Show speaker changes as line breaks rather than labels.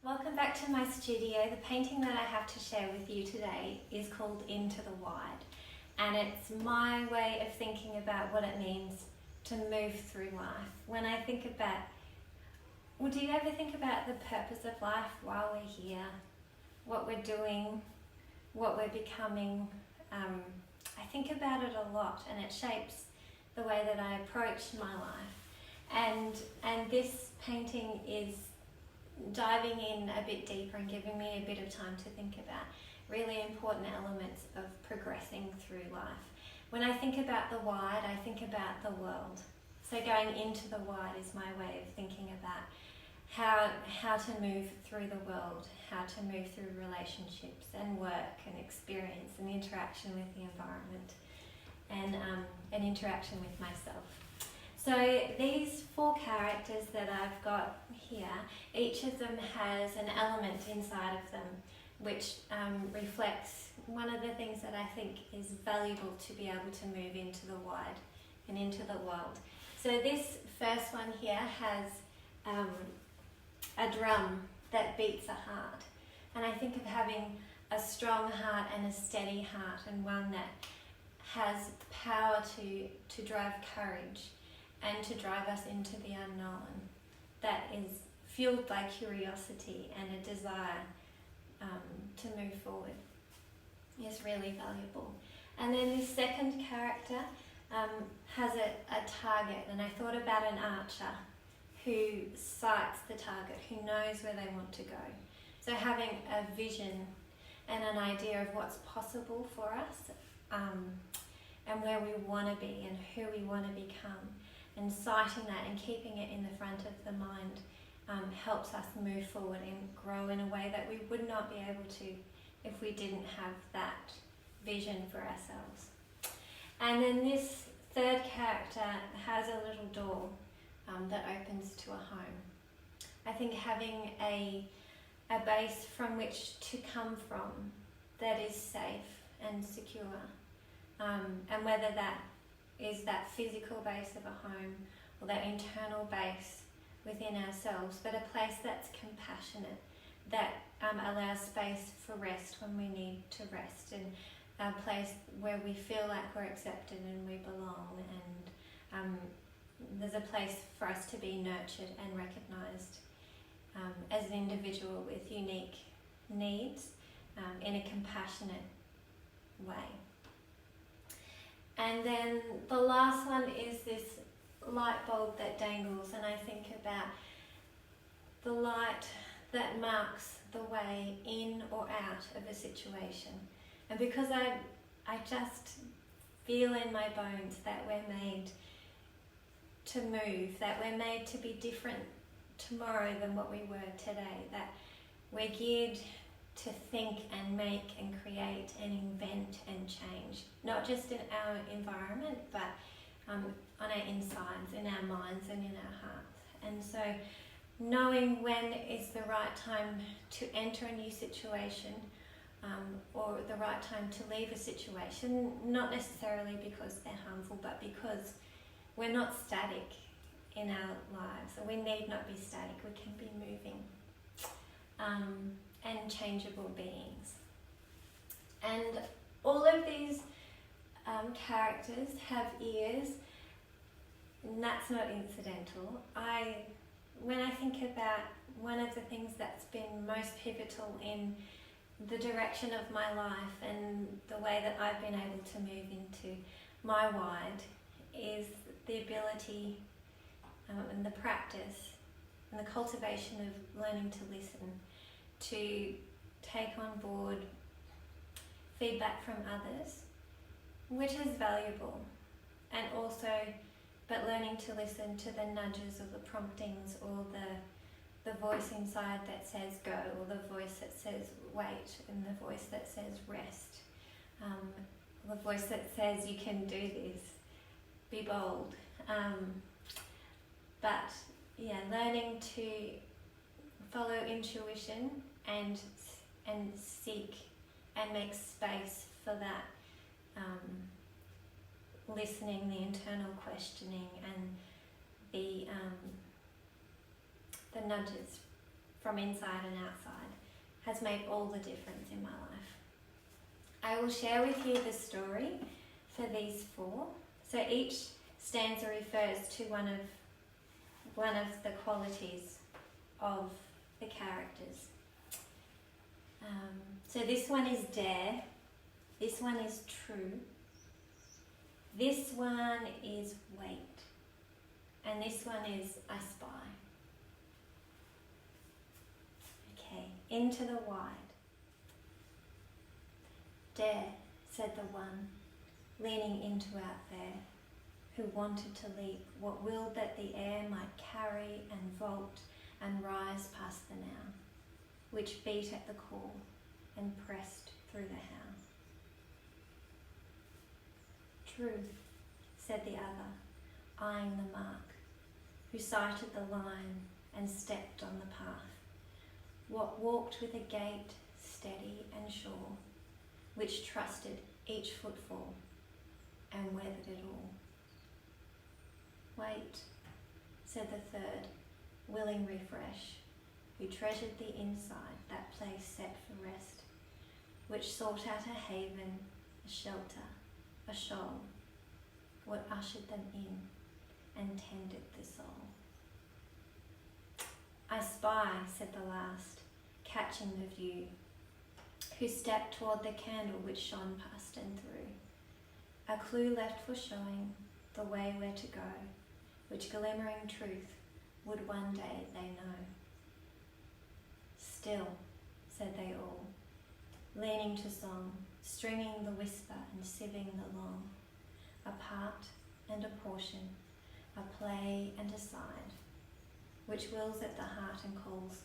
Welcome back to my studio. The painting that I have to share with you today is called Into the Wide, and it's my way of thinking about what it means to move through life. When I think about, do you ever think about the purpose of life while we're here? What we're doing, what we're becoming? I think about it a lot, and it shapes the way that I approach my life. And this painting is diving in a bit deeper and giving me a bit of time to think about really important elements of progressing through life. When I think about the wide, I think about the world. So going into the wide is my way of thinking about how to move through the world, how to move through relationships and work and experience and interaction with the environment and interaction with myself. So these four characters that I've got here, each of them has an element inside of them which reflects one of the things that I think is valuable to be able to move into the wide and into the world. So this first one here has a drum that beats a heart. And I think of having a strong heart and a steady heart, and one that has power to drive courage and to drive us into the unknown, that is fueled by curiosity and a desire to move forward, is really valuable. And then this second character has a target, and I thought about an archer who sights the target, who knows where they want to go. So having a vision and an idea of what's possible for us and where we want to be and who we want to become, and sighting that and keeping it in the front of the mind helps us move forward and grow in a way that we would not be able to if we didn't have that vision for ourselves. And then this third character has a little door that opens to a home. I think having a base from which to come from that is safe and secure, and whether that is that physical base of a home or that internal base within ourselves, but a place that's compassionate, that allows space for rest when we need to rest, and a place where we feel like we're accepted and we belong, and there's a place for us to be nurtured and recognised as an individual with unique needs in a compassionate way. And then the last one is this light bulb that dangles, and I think about the light that marks the way in or out of a situation. And because I just feel in my bones that we're made to move, that we're made to be different tomorrow than what we were today, that we're geared to think and make and create and invent and change, not just in our environment, but on our insides, in our minds and in our hearts. And so knowing when is the right time to enter a new situation, or the right time to leave a situation, not necessarily because they're harmful, but because we're not static in our lives. We need not be static, we can be moving. And changeable beings. And all of these characters have ears, and that's not incidental. When I think about one of the things that's been most pivotal in the direction of my life and the way that I've been able to move into my wide is the ability and the practice and the cultivation of learning to listen, to take on board feedback from others, which is valuable, and also, but learning to listen to the nudges or the promptings or the voice inside that says go, or the voice that says wait, and the voice that says rest, the voice that says you can do this, be bold. But yeah, learning to follow intuition and seek and make space for that listening, the internal questioning, and the nudges from inside and outside, has made all the difference in my life. I will share with you the story for these 4. So each stanza refers to one of the qualities of the characters. So this one is dare, this one is true, this one is wait, and this one is I spy. Okay, into the wide. Dare, said the one, leaning into out there, who wanted to leap, what willed that the air might carry and vault and rise past the now, which beat at the call and pressed through the how. Truth, said the other, eyeing the mark, who sighted the line and stepped on the path, what walked with a gait steady and sure, which trusted each footfall and weathered it all. Wait, said the third, willing refresh, who treasured the inside, that place set for rest, which sought out a haven, a shelter, a shoal, what ushered them in and tended the soul. I spy, said the last, catching the view, who stepped toward the candle which shone past and through, a clue left for showing the way where to go, which glimmering truth would one day they know. Still, said they all, leaning to song, stringing the whisper and sieving the long, a part and a portion, a play and a side, which wills at the heart and calls